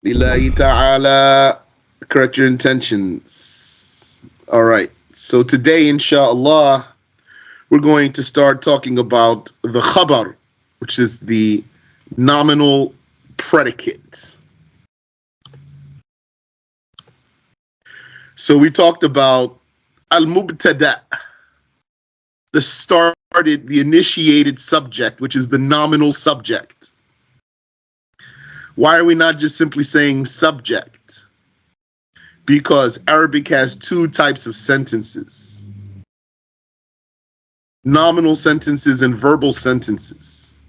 Lillahi ta'ala, correct your intentions. All right. So today, inshallah, we're going to start talking about the Khabar, which is the nominal predicate. So we talked about al-mubtada, the initiated subject, which is the nominal subject. Why are we not just simply saying subject? Because Arabic has two types of sentences: nominal sentences and verbal sentences.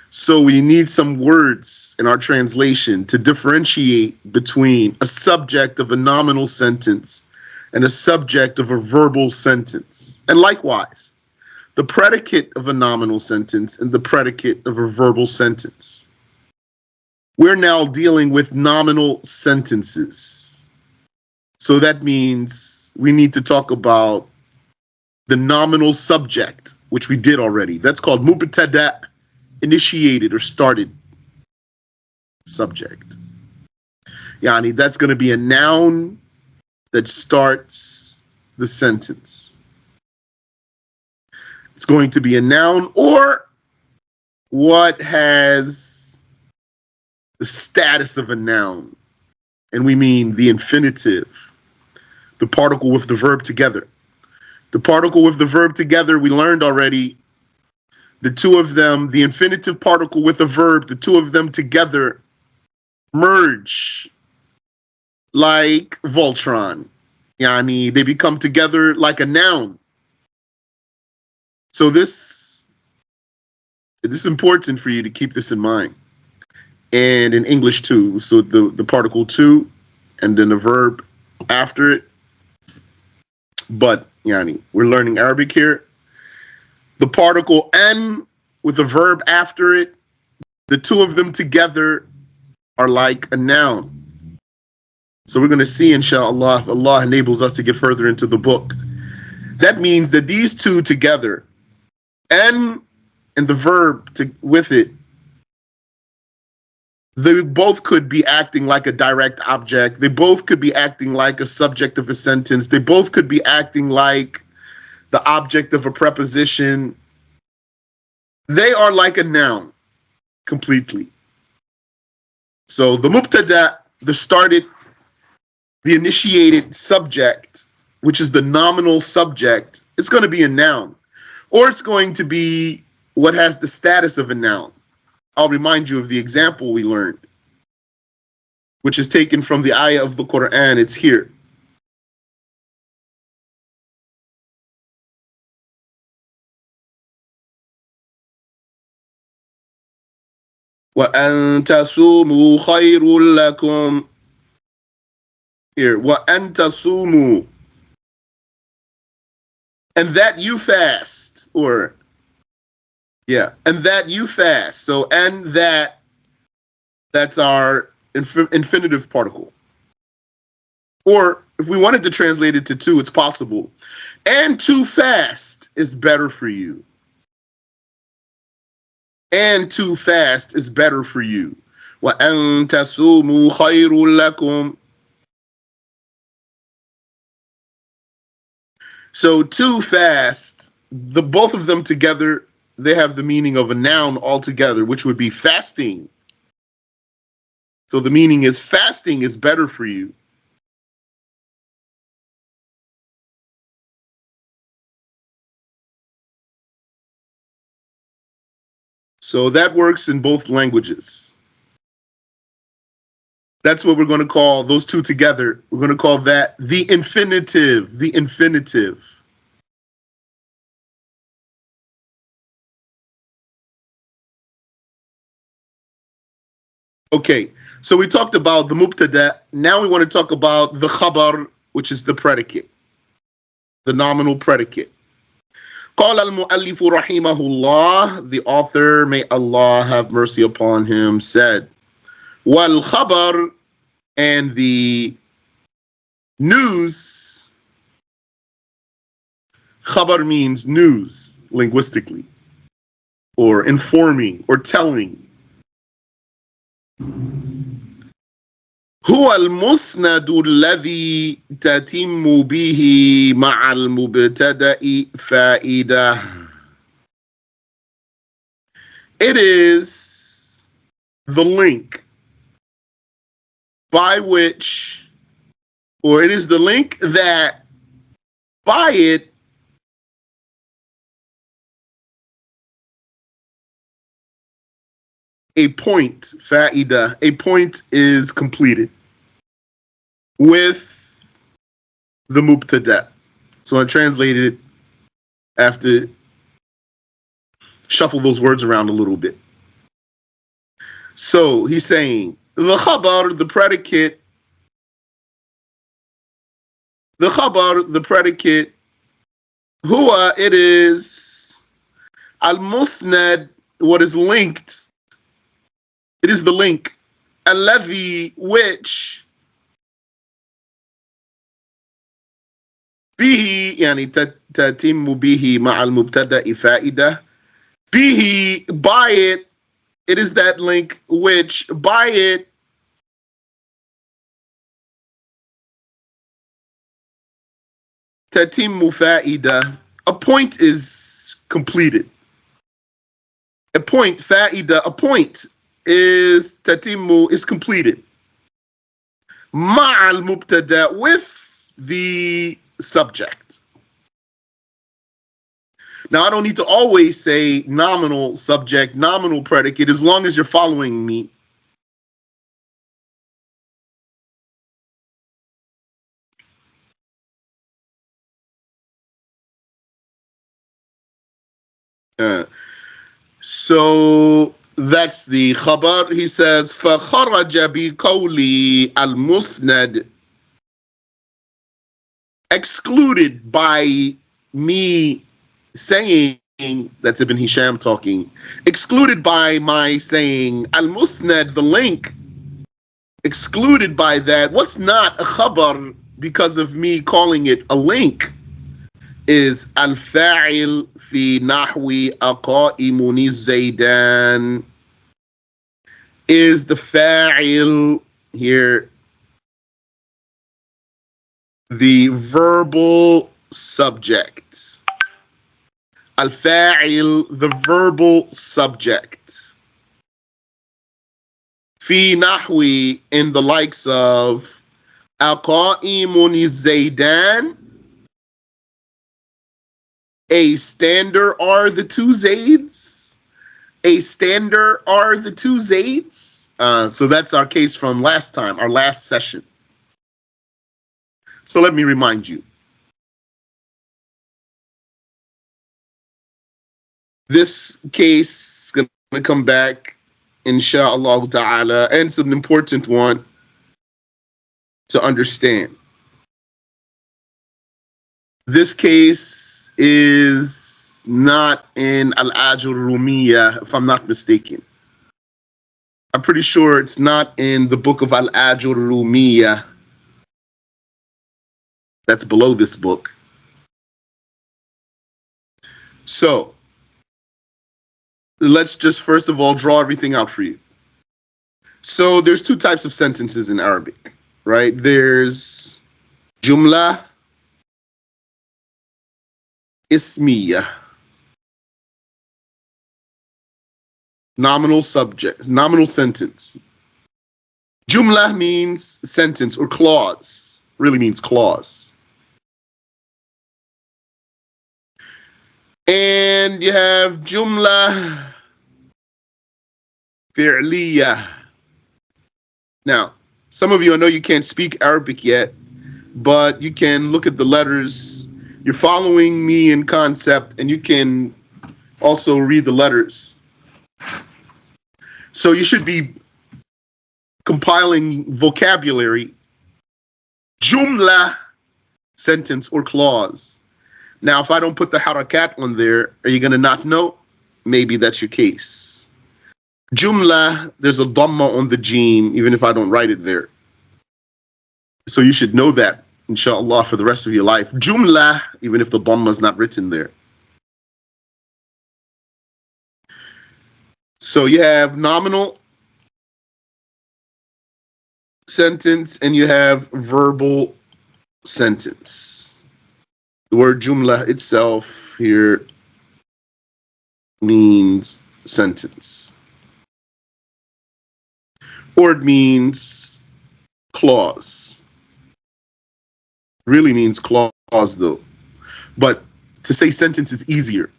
So we need some words in our translation to differentiate between a subject of a nominal sentence and a subject of a verbal sentence. And likewise, the predicate of a nominal sentence and the predicate of a verbal sentence. We're now dealing with nominal sentences. So that means we need to talk about the nominal subject, which we did already. That's called mubtada, initiated or started subject. Yani, that's going to be a noun that starts the sentence. It's going to be a noun or what has the status of a noun. And we mean the infinitive, the particle with the verb together. The particle with the verb together, we learned already. The two of them, the infinitive particle with a verb, the two of them together merge like Voltron. Yani, they become together like a noun. So this is important for you to keep this in mind. And in English too. So the particle to and then the verb after it. But yani, we're learning Arabic here. The particle n with the verb after it, the two of them together are like a noun. So we're going to see, inshallah, if Allah enables us to get further into the book. That means that these two together, n and the verb with it, they both could be acting like a direct object. They both could be acting like a subject of a sentence. They both could be acting like the object of a preposition. They are like a noun completely. So the mubtada, the initiated subject, which is the nominal subject, it's going to be a noun. Or it's going to be what has the status of a noun. I'll remind you of the example we learned, which is taken from the ayah of the Quran. It's here. وَأَن تَصُومُوا خَيْرٌ لَكُمْ. Here, وَأَن تَصُومُوا. And that you fast, or and that you fast. So, and that's our infinitive particle. Or if we wanted to translate it to two, it's possible. And to fast is better for you. And to fast is better for you. وَأَن تَصُومُوا خَيْرٌ لَكُمْ. So to fast, the both of them together, they have the meaning of a noun altogether, which would be fasting. So the meaning is fasting is better for you. So that works in both languages. That's what we're going to call those two together. We're going to call that the infinitive. The infinitive. Okay, so we talked about the mubtada. Now we want to talk about the khabar, which is the predicate, the nominal predicate. قال المؤلف رحمه الله, the author, may Allah have mercy upon him, said, والخبر, and the news. Khabar means news linguistically, or informing, or telling. هو المسند الذي تتم به مع المبتدأ فائدة. It is the link by which, or it is the link that by it a point, fa'ida, a point is completed with the mubtada. So I translated it after shuffle those words around a little bit. So he's saying the khabar, the predicate, huwa, it is al-musnad, what is linked. It is the link, alladhi, which, bihi, yani tatimmu bihi ma'al mubtada'i fa'ida, bihi, by it, it is that link which, by it, tatimmu fa'ida, a point is completed. A point, fa'ida, a point is tatimmu, is completed. Ma'al mubtada, with the subject. Now, I don't need to always say nominal subject, nominal predicate, as long as you're following me. So that's the khabar. He says, فَخَرَجَ بِقَوْلِ الْمُسْنَدِ, excluded by me saying, that's Ibn Hisham talking, excluded by my saying, al-musnad, the link, excluded by that, what's not a khabar because of me calling it a link, is al-fa'il fi nahwi aqa'imuni zaydan, is the fa'il here, the verbal subject. Al-fa'il, the verbal subject. Fi nahwi, in the likes of aqa'imuni zaydan, a stander are the two Zaids. A stander are the two Zaids. So that's our case from last time, our last session. So let me remind you. This case is going to come back, inshallah ta'ala, and it's an important one to understand. This case is not in Al-Ajurumiyya, if I'm not mistaken. I'm pretty sure it's not in the book of Al-Ajurumiyya. That's below this book. So, let's just first of all draw everything out for you. So, there's two types of sentences in Arabic, right? There's jumla, ismiya, nominal subject, nominal sentence. Jumla means sentence or clause, really means clause. And you have jumla fi'liya. Now, some of you, I know you can't speak Arabic yet, but you can look at the letters. You're following me in concept, and you can also read the letters. So you should be compiling vocabulary. Jumla, sentence or clause. Now, if I don't put the harakat on there, are you going to not know? Maybe that's your case. Jumla, there's a dhamma on the jeen, even if I don't write it there. So you should know that, inshallah, for the rest of your life. Jumla, even if the dhamma is not written there. So you have nominal sentence and you have verbal sentence. The word jumla itself here means sentence. Or it means clause. Really means clause though. But to say sentence is easier.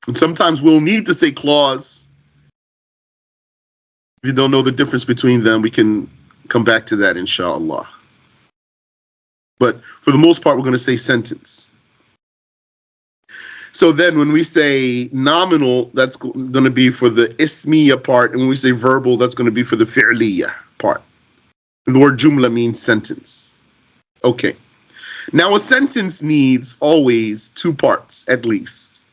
And sometimes we'll need to say clause. If you don't know the difference between them, we can come back to that, inshallah. But for the most part, we're going to say sentence. So then when we say nominal, that's going to be for the ismiya part. And when we say verbal, that's going to be for the fi'liya part. The word jumla means sentence. Okay. Now a sentence needs always two parts, at least.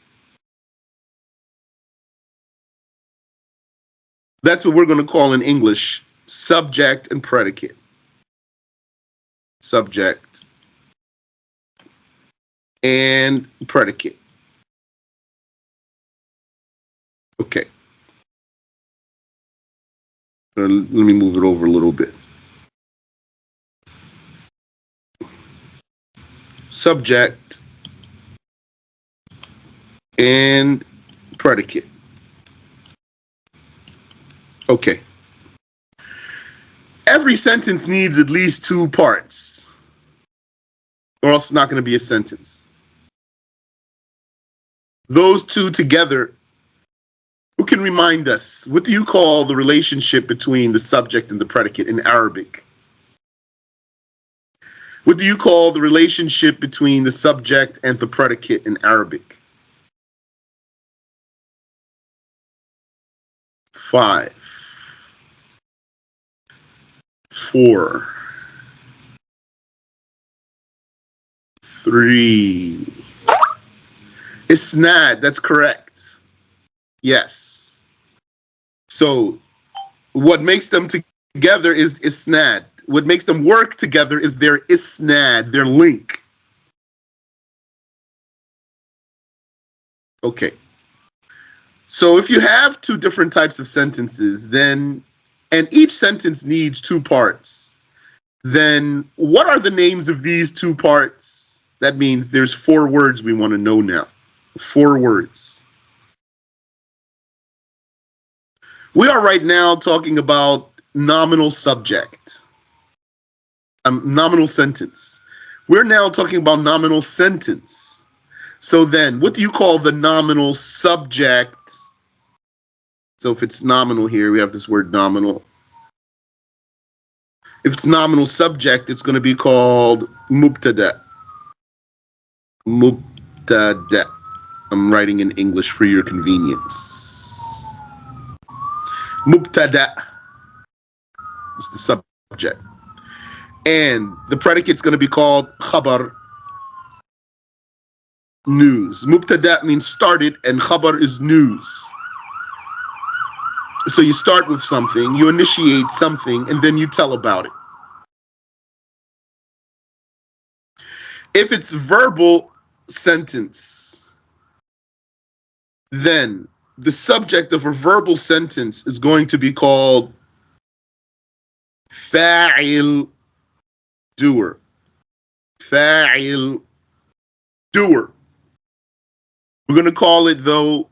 That's what we're going to call in English subject and predicate. Subject and predicate. Okay. Let me move it over a little bit. Subject and predicate. Okay. Every sentence needs at least two parts, or else it's not going to be a sentence. Those two together, who can remind us, what do you call the relationship between the subject and the predicate in Arabic? What do you call the relationship between the subject and the predicate in Arabic? 5, 4, 3. Isnad, that's correct. Yes. So what makes them together is isnad. What makes them work together is their isnad, their link. Okay. So if you have two different types of sentences, then, and each sentence needs two parts, then what are the names of these two parts? That means there's 4 words we want to know now. 4 words. We are right now talking about nominal subject. Nominal sentence. We're now talking about nominal sentence. So then, what do you call the nominal subject? So if it's nominal here, we have this word nominal. If it's nominal subject, it's going to be called mubtada. Mubtada. I'm writing in English for your convenience. Mubtada is the subject. And the predicate's going to be called Khabar, news. Mubtada means started, and Khabar is news. So you start with something, you initiate something, and then you tell about it. If it's verbal sentence, then the subject of a verbal sentence is going to be called fa'il, doer. Fa'il, doer. We're going to call it, though,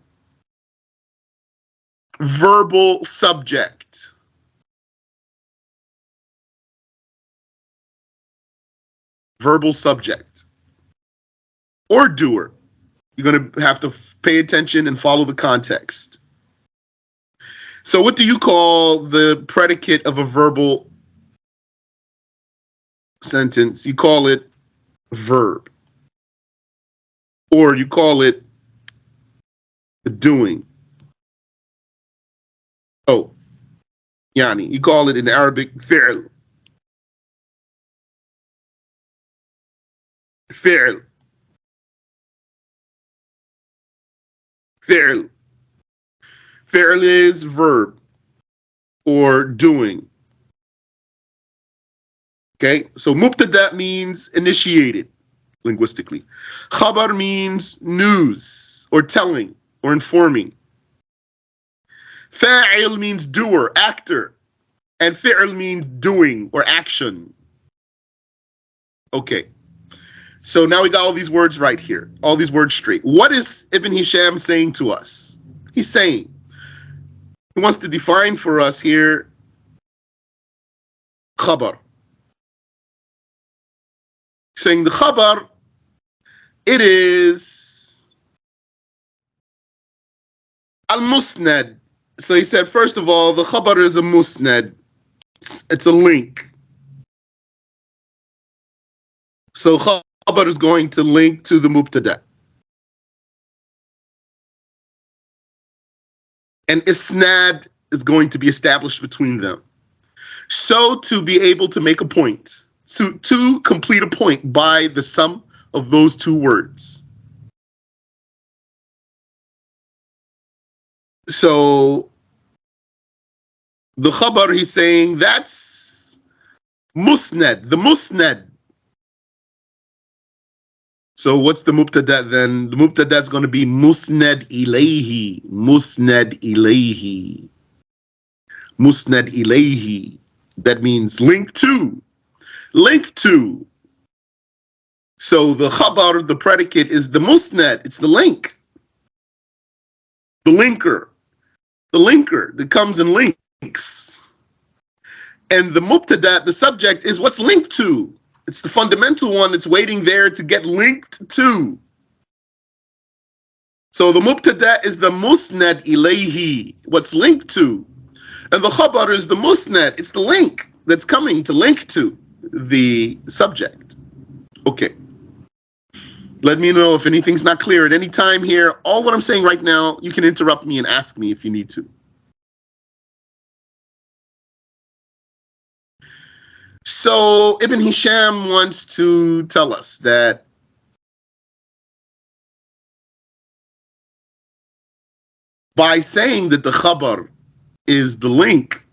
verbal subject. Verbal subject. Or doer. You're going to have to pay attention and follow the context. So what do you call the predicate of a verbal sentence? You call it verb. Or you call it doing. Oh, yani, you call it in Arabic fi'l. Fi'l. Fi'l. Fi'l is verb or doing. Okay, so mubtada means initiated linguistically. Khabar means news or telling or informing. Fa'il means doer, actor. And fi'l means doing or action. Okay. So now we got all these words right here, all these words straight. What is Ibn Hisham saying to us? He's saying, he wants to define for us here Khabar. Saying the Khabar, it is al-musnad. So he said, first of all, the Khabar is a musnad. It's a link. So Khabar is going to link to the mubtada. And isnad is going to be established between them. So to be able to make a point, to complete a point by the sum of those two words. So the Khabar, he's saying that's musnad, the musnad. So what's the mubtada then? The mubtada is going to be musnad ilayhi, musnad ilayhi, musnad ilayhi. That means link to, link to. So the Khabar, the predicate, is the musnad, it's the link, the linker that comes and links. And the mubtada, the subject, is what's linked to. It's the fundamental one that's waiting there to get linked to. So the mubtada is the musnad ilayhi, what's linked to. And the khabar is the musnad, it's the link that's coming to link to the subject. Okay. Let me know if anything's not clear at any time here. All what I'm saying right now, you can interrupt me and ask me if you need to. So Ibn Hisham wants to tell us that by saying that the khabar is the link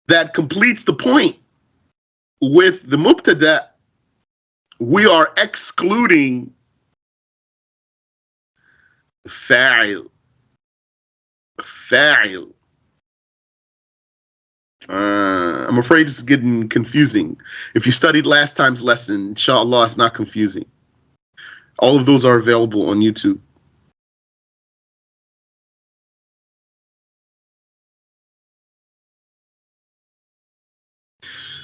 that completes the point with the mubtada, we are excluding fa'il. Fa'il. I'm afraid it's getting confusing. If you studied last time's lesson, inshallah, it's not confusing. All of those are available on YouTube.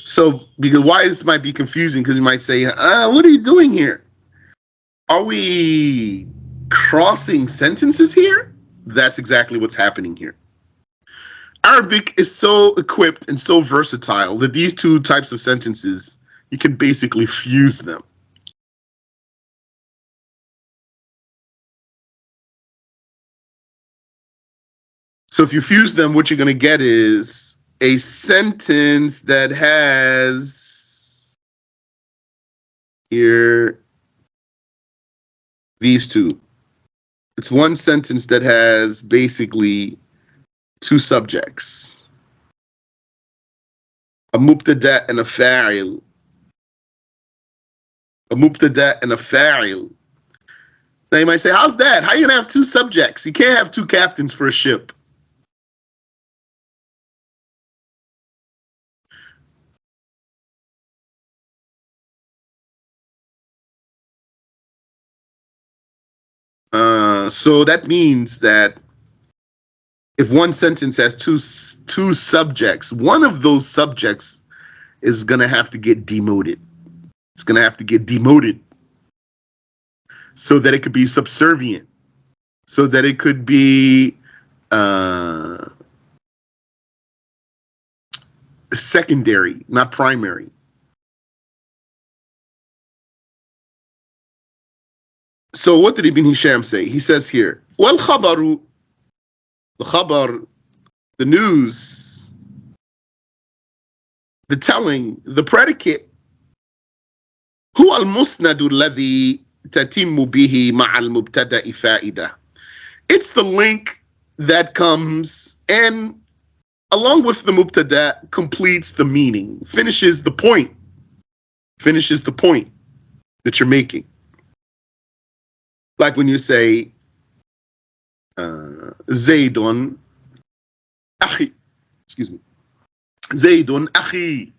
So, because why this might be confusing, because you might say, what are you doing here? Are we crossing sentences here? That's exactly what's happening here. Arabic is so equipped and so versatile that these two types of sentences, you can basically fuse them. So if you fuse them, what you're going to get is a sentence that has here these two. It's one sentence that has basically two subjects, a mubtada and a fa'il. A mubtada and a fa'il. Now you might say, how's that? How are you going to have two subjects? You can't have two captains for a ship. So that means that if one sentence has two subjects, one of those subjects is going to have to get demoted. It's going to have to get demoted so that it could be subservient, so that it could be secondary, not primary. So what did Ibn Hisham say? He says here, wal khabaru, the khabar, the news, the telling, the predicate, huwa al-musnadu alladhi tatimmu bihi ma'a al-mubtada'i fa'ida. It's the link that comes and along with the mubtada completes the meaning, finishes the point that you're making. Like when you say, Zaydun, akhi, excuse me, Zaydun akhi.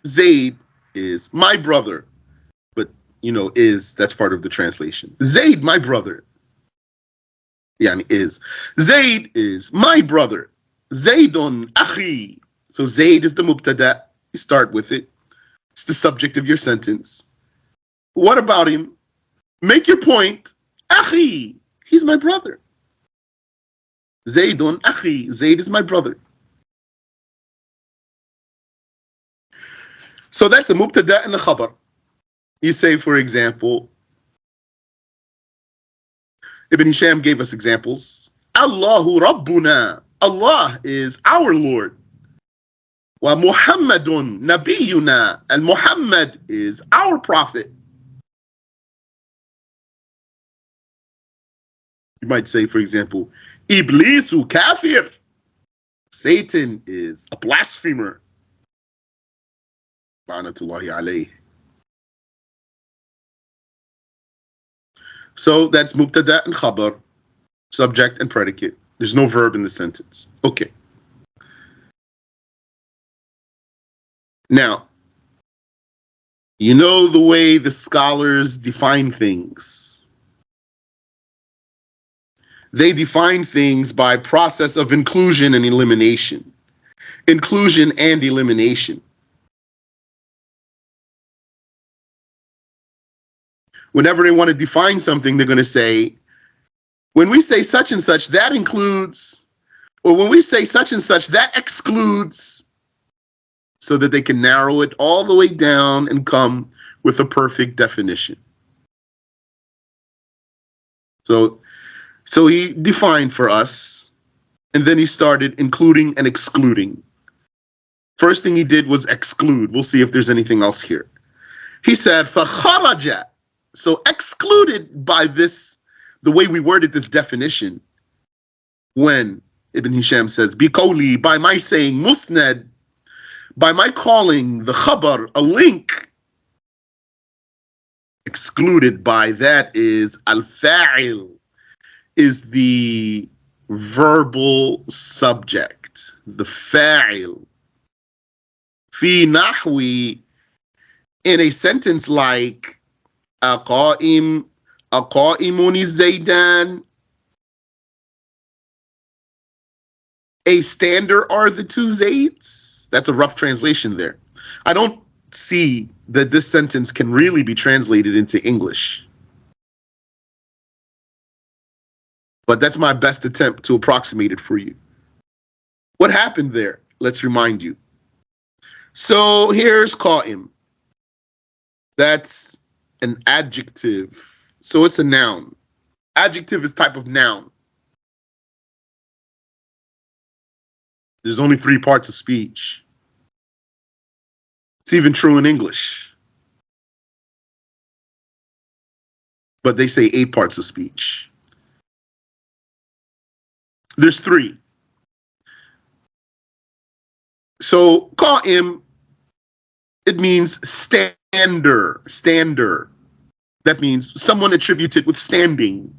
Zayd is my brother. But, that's part of the translation. Zayd, my brother. Yani is. Zayd is my brother. Zaydun akhi. So Zayd is the mubtada. You start with it. It's the subject of your sentence. What about him? Make your point. Akhi. He's my brother. Zaydun akhi. Zayd is my brother. So that's a mubtada and a khabar. You say, for example, Ibn Hisham gave us examples. Allahu Rabbuna. Allah is our Lord. Wa Muhammadun Nabiyuna. And Muhammad is our prophet. You might say, for example, Iblisu kafir. Satan is a blasphemer. La'natullahi alayh. So that's mubtada and khabar, subject and predicate. There's no verb in the sentence. Okay. Now, you know the way the scholars define things. They define things by process of inclusion and elimination. Inclusion and elimination. Whenever they want to define something, they're going to say, when we say such and such, that includes, or when we say such and such, that excludes, so that they can narrow it all the way down and come with a perfect definition. So he defined for us, and then he started including and excluding. First thing he did was exclude. We'll see if there's anything else here. He said, فَخَرَجَ. So excluded by this, the way we worded this definition, when Ibn Hisham says, Bikoli, by my saying musnad, by my calling the khabar a link, excluded by that is al-fa'il, is the verbal subject, the fa'il. Fi nahwi, in a sentence like, Aqa'imun Zaydan. A stander are the two Zayds. That's a rough translation there. I don't see that this sentence can really be translated into English. But that's my best attempt to approximate it for you. What happened there? Let's remind you. So here's Qa'im. That's an adjective. So it's a noun. Adjective is type of noun. There's only 3 parts of speech. It's even true in English. But they say 8 parts of speech. There's 3. So qa'im, it means stander. That means someone attributed with standing.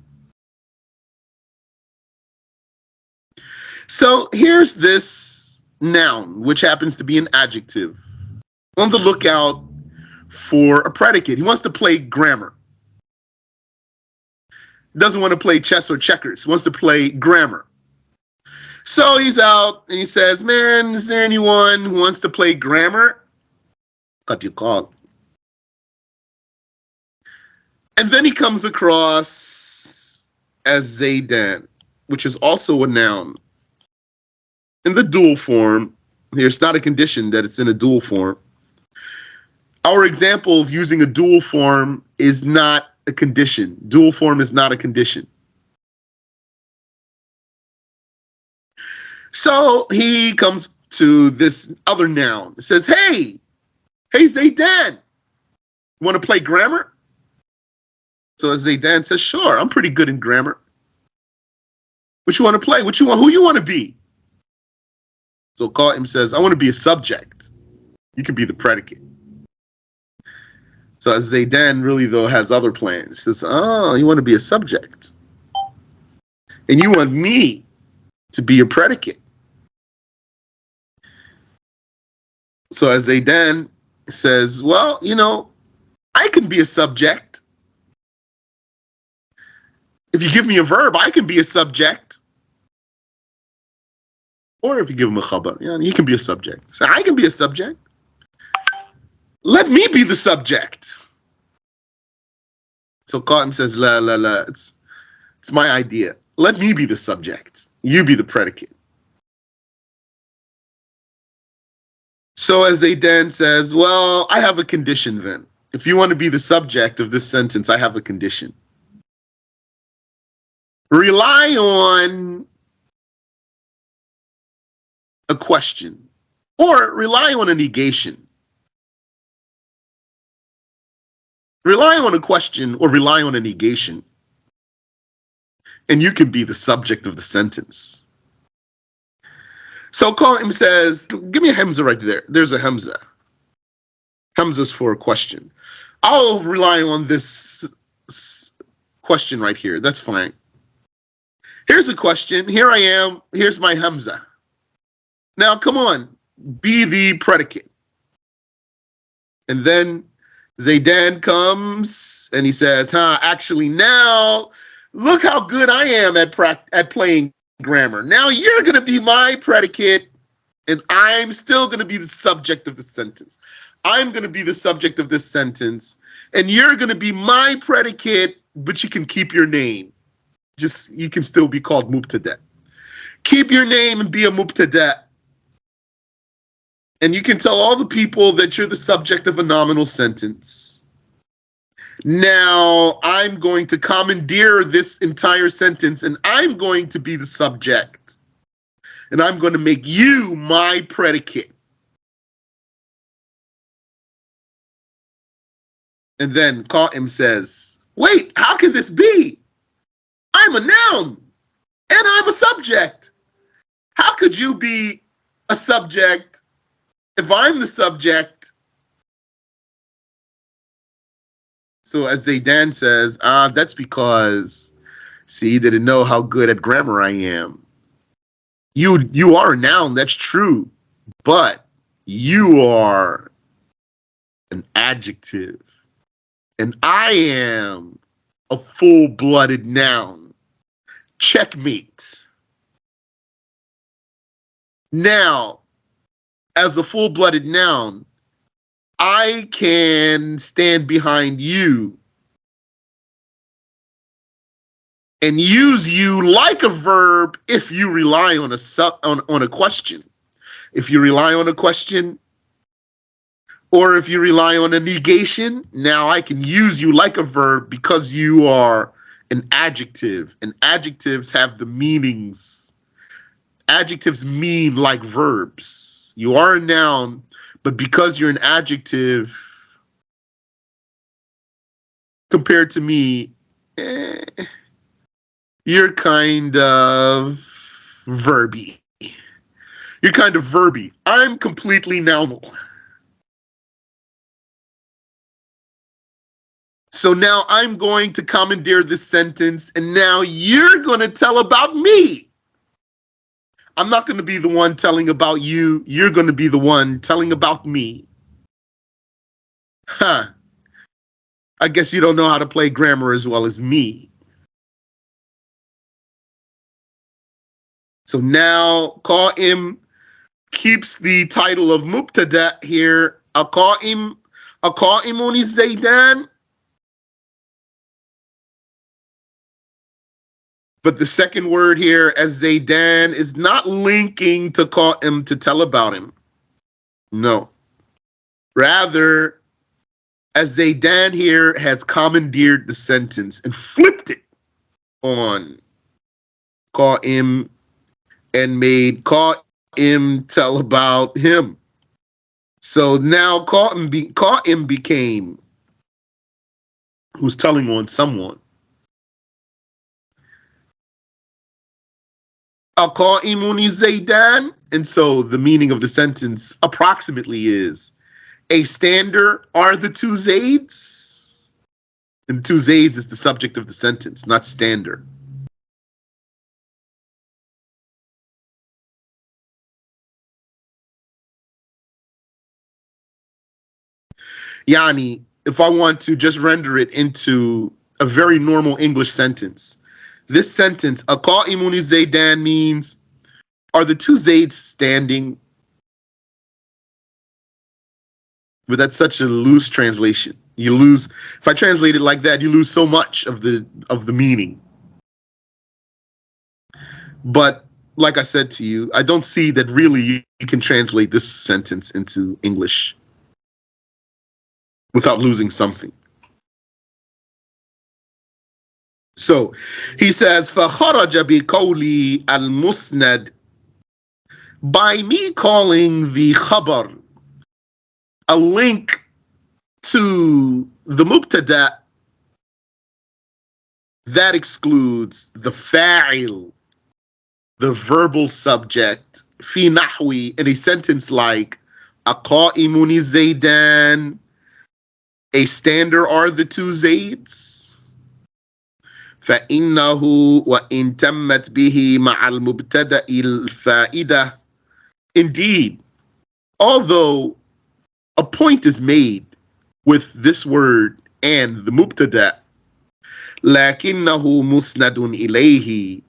So here's this noun, which happens to be an adjective. On the lookout for a predicate. He wants to play grammar. Doesn't want to play chess or checkers. He wants to play grammar. So he's out and he says, man, is there anyone who wants to play grammar? What do you call? And then he comes across as Zaydan, which is also a noun. In the dual form, here it's not a condition that it's in a dual form. Our example of using a dual form is not a condition. Dual form is not a condition. So he comes to this other noun. It says, hey Zaydan, you want to play grammar? So Zaydan says, sure, I'm pretty good in grammar. What you want to play? Who you want to be? So Qa'im says, I want to be a subject. You can be the predicate. So Zaydan really, though, has other plans. He says, oh, you want to be a subject. And you want me to be a predicate. So as Zaidan says, well, I can be a subject. If you give me a verb, I can be a subject. Or if you give him a khabar, he can be a subject. So I can be a subject. Let me be the subject. So Qasim says, la, la, la, it's my idea. Let me be the subject. You be the predicate. So as Zaidan says, well, I have a condition then. If you want to be the subject of this sentence, I have a condition. Rely on a question or rely on a negation. Rely on a question or rely on a negation, and you can be the subject of the sentence. So Qasim says, give me a hamza right there. There's a hamza. Hamza's for a question. I'll rely on this question right here. That's fine. Here's a question. Here I am. Here's my hamza. Now, come on. Be the predicate. And then Zaidan comes and he says, actually now, look how good I am at playing grammar. Now you're going to be my predicate and I'm still going to be the subject of the sentence. I'm going to be the subject of this sentence and you're going to be my predicate, but you can keep your name. You can still be called mubtada. Keep your name and be a mubtada. And you can tell all the people that you're the subject of a nominal sentence. Now, I'm going to commandeer this entire sentence and I'm going to be the subject. And I'm going to make you my predicate. And then Qasim says, wait, how can this be? I'm a noun and I'm a subject. How could you be a subject if I'm the subject? So as Zaidan says, that's because, see, you didn't know how good at grammar I am. You are a noun, that's true, but you are an adjective. And I am a full-blooded noun. Checkmate. Now, as a full-blooded noun, I can stand behind you and use you like a verb if you rely on a question. If you rely on a question, or if you rely on a negation, now I can use you like a verb because you are an adjective, and adjectives have the meanings. Adjectives mean like verbs. You are a noun, but because you're an adjective, compared to me, you're kind of verby. You're kind of verby. I'm completely nounal. So now I'm going to commandeer this sentence, and now you're going to tell about me. I'm not going to be the one telling about you. You're going to be the one telling about me. I guess you don't know how to play grammar as well as me. So now Qasim keeps the title of Mubtada here. Qa'imun is Zaidan. But the second word here, as Zaidan, is not linking to Qasim to tell about him. No. Rather, as Zaidan here has commandeered the sentence and flipped it on Qasim and made Qasim tell about him. So now Qasim became who's telling on someone. Qa'imun is Zaidan. And so the meaning of the sentence approximately is, a stander are the two Zaids. And two Zaids is the subject of the sentence, not stander. Yani, if I want to just render it into a very normal English sentence, this sentence, Aqa'imuni Zaydan, means, are the two Zaids standing? But that's such a loose translation. You lose, if I translate it like that, you lose so much of the meaning. But like I said to you, I don't see that really you can translate this sentence into English without losing something. So he says, فَخَرَجَ بِقَوْلِ الْمُسْنَدِ, by me calling the Khabar a link to the Mubtada, that excludes the fa'il, the verbal subject, fi nahwi, in a sentence like aqa'imuni zaydan, a stander are the two Zaids. فَإِنَّهُ وَإِن تَمَّتْ بِهِ مَعَ الْمُبْتَدَإِ الْفَائِدَةِ, indeed, although a point is made with this word and the mubtada, لَكِنَّهُ مُسْنَدٌ إِلَيْهِ,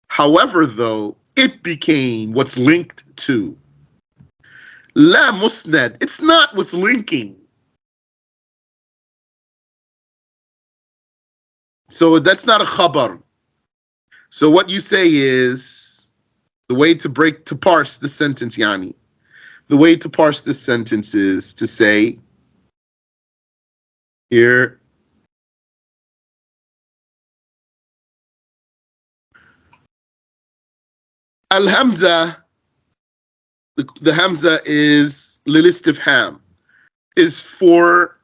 however, though, it became what's linked to. La musnad, it's not what's linking. So that's not a khabar. So what you say is, the way to parse the sentence, Yani, the way to parse this sentence is to say, here, al-hamza, the hamza is lilistifham, is for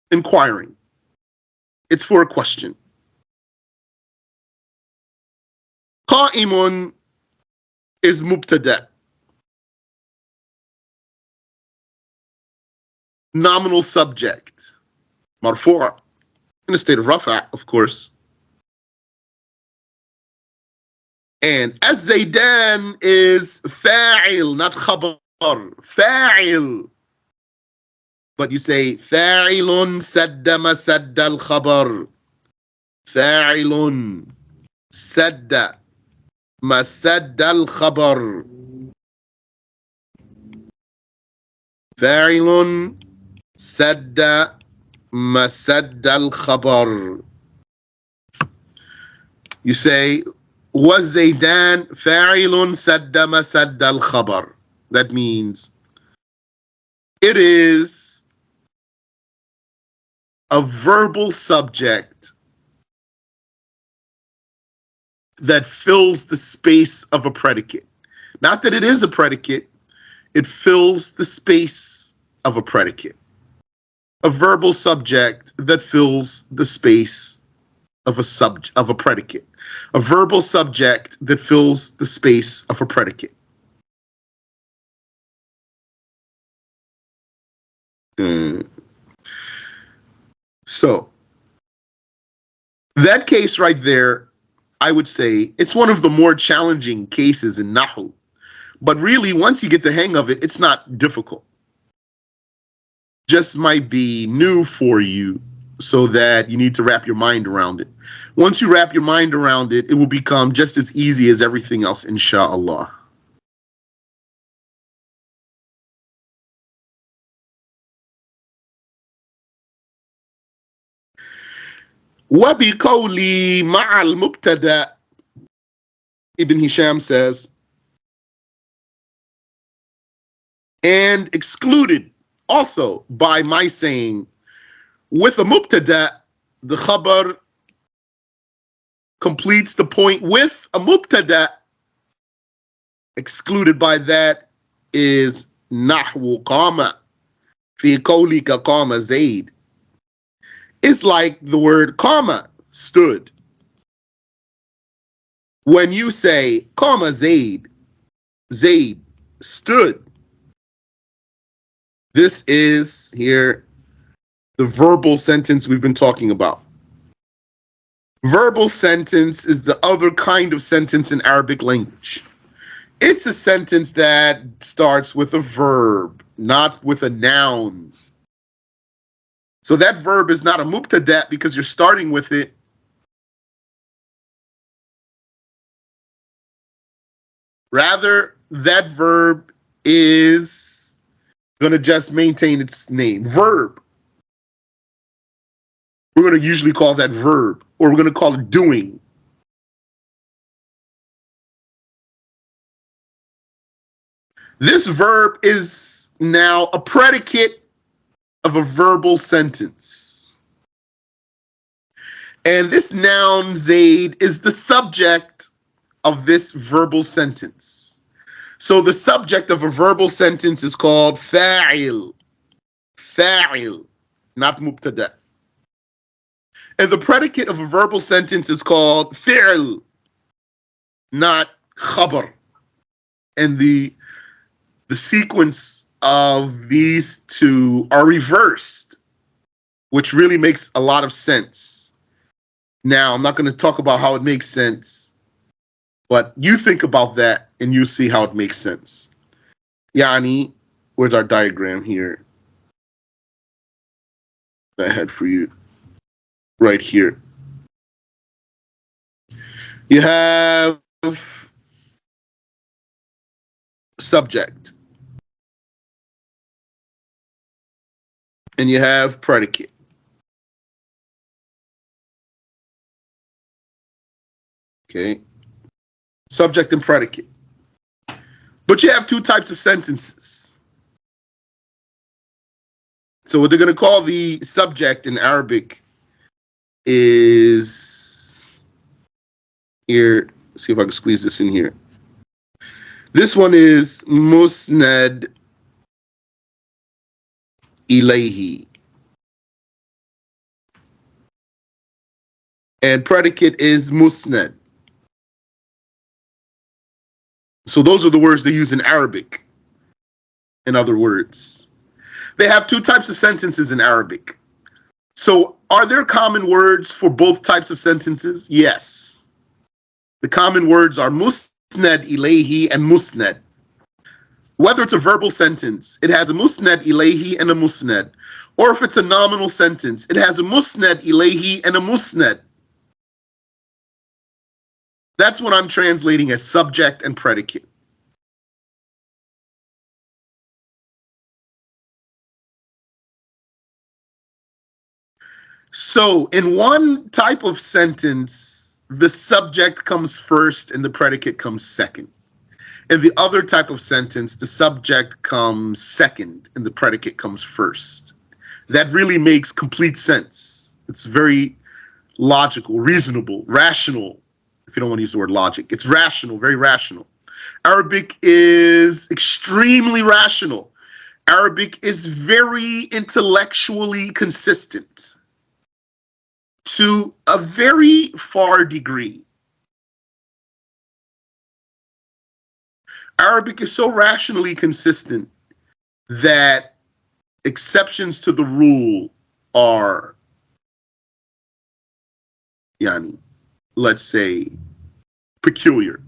inquiring. It's for a question. Qa'imun is mubtada. Nominal subject. Marfu', in a state of rafa', of course. And az-zaydan is fa'il, not khabar. Fa'il. But you say fa'ilun sadda masadda al-khabar. Fa'ilun sadda masadda al-khabar. Fa'ilun sadda masadda al-khabar. You say وَالزَّيْدَانِ فَاعِلٌ سَدَّ مَسَدَّ الْخَبَرِ. That means it is a verbal subject that fills the space of a predicate. Not that it is a predicate, it fills the space of a predicate. A verbal subject that fills the space of a predicate. A verbal subject that fills the space of a predicate. So, that case right there, I would say, it's one of the more challenging cases in Nahu. But really, once you get the hang of it, it's not difficult. Just might be new for you, so that you need to wrap your mind around it. Once you wrap your mind around it, it will become just as easy as everything else, inshallah. وَبِقَوْلِ مَعَ الْمُبْتَدَى, Ibn Hisham says, and excluded also by my saying, with a mubtada, the khabar completes the point with a mubtada. Excluded by that is nahwu qama, fi qawlika qama Zayd. It's like the word qama, stood. When you say qama Zayd, Zayd stood. This is here the verbal sentence we've been talking about. Verbal sentence is the other kind of sentence in Arabic language. It's a sentence that starts with a verb, not with a noun. So that verb is not a mubtada because you're starting with it. Rather, that verb is going to just maintain its name. Verb. We're going to usually call that verb, or we're going to call it doing. This verb is now a predicate of a verbal sentence. And this noun zaid is the subject of this verbal sentence. So the subject of a verbal sentence is called fa'il. Fa'il, not mubtada. And the predicate of a verbal sentence is called fi'l, not khabar. And the sequence of these two are reversed, which really makes a lot of sense. Now, I'm not going to talk about how it makes sense, but you think about that and you see how it makes sense. Yani, where's our diagram here? I had for you right here. You have subject. And you have predicate. Okay. Subject and predicate. But you have two types of sentences. So what they're going to call the subject in Arabic is here. See if I can squeeze this in here. This one is musnad ilayhi. And predicate is musnad. So those are the words they use in Arabic. In other words, they have two types of sentences in Arabic. So are there common words for both types of sentences? Yes. The common words are musnad ilayhi and musnad. Whether it's a verbal sentence, it has a musnad ilayhi and a musnad. Or if it's a nominal sentence, it has a musnad ilayhi and a musnad. That's what I'm translating as subject and predicate. So in one type of sentence, the subject comes first and the predicate comes second. In the other type of sentence, the subject comes second and the predicate comes first. That really makes complete sense. It's very logical, reasonable, rational. If you don't want to use the word logic, it's rational, very rational. Arabic is extremely rational. Arabic is very intellectually consistent to a very far degree. Arabic is so rationally consistent that exceptions to the rule are, let's say, peculiar.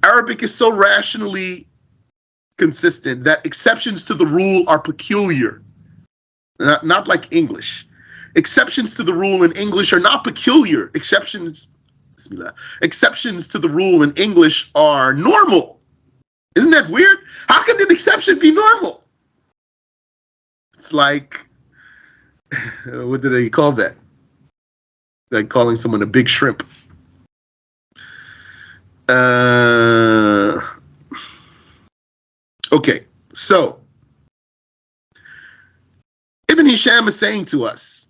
Arabic is so rationally consistent that exceptions to the rule are peculiar. Not like English. Exceptions to the rule in English are not peculiar. Exceptions to the rule in English are normal. Isn't that weird? How can an exception be normal? It's like, what do they call that? Like calling someone a big shrimp. Okay, so Ibn Hisham is saying to us,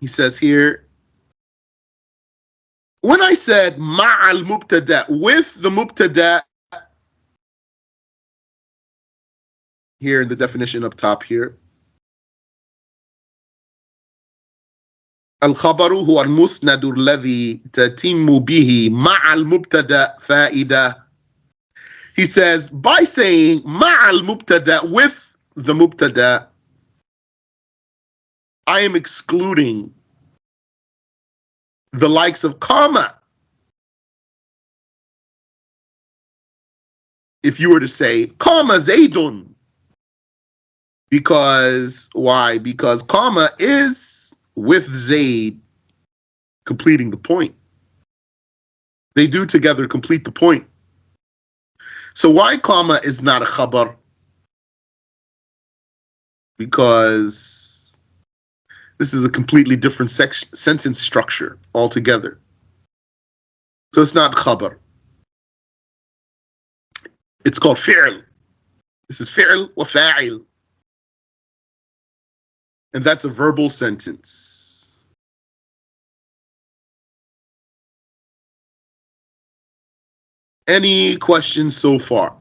he says here, when I said ma'al mubtada, with the mubtada, here in the definition up top here, الخبر هو المسند الذي تتم به مع المبتدا فائدة. He says, by saying مع المبتدا, with the mubtada, I am excluding the likes of comma. If you were to say, comma Zaydun, Because, why? Because comma is with Zaid completing the point. They do together complete the point. So why comma is not a khabar? Because this is a completely different sentence structure altogether. So it's not khabar. It's called fi'l. This is fi'l wa fa'il. And that's a verbal sentence. Any questions so far?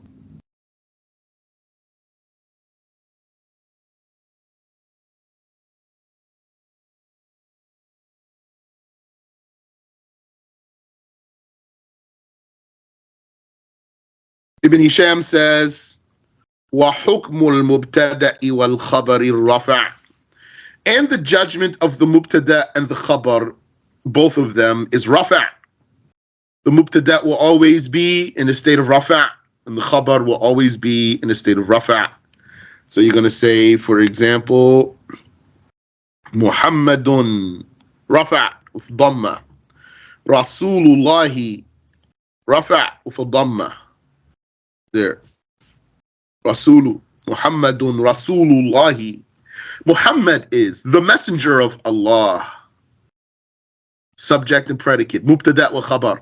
Ibn Hisham says, وَحُكْمُ الْمُبْتَدَأِ وَالْخَبَرِ الرَّفْعِ. And the judgment of the mubtada and the khabar, both of them, is rafa'. The mubtada will always be in a state of rafa', and the khabar will always be in a state of rafa'. So you're going to say, for example, Muhammadun rafa' with dhamma. Rasulullahi rafa' with a dhamma. There. Rasulu. Muhammadun Rasulullahi. Muhammad is the messenger of Allah. Subject and predicate. Mubtada wa khabar.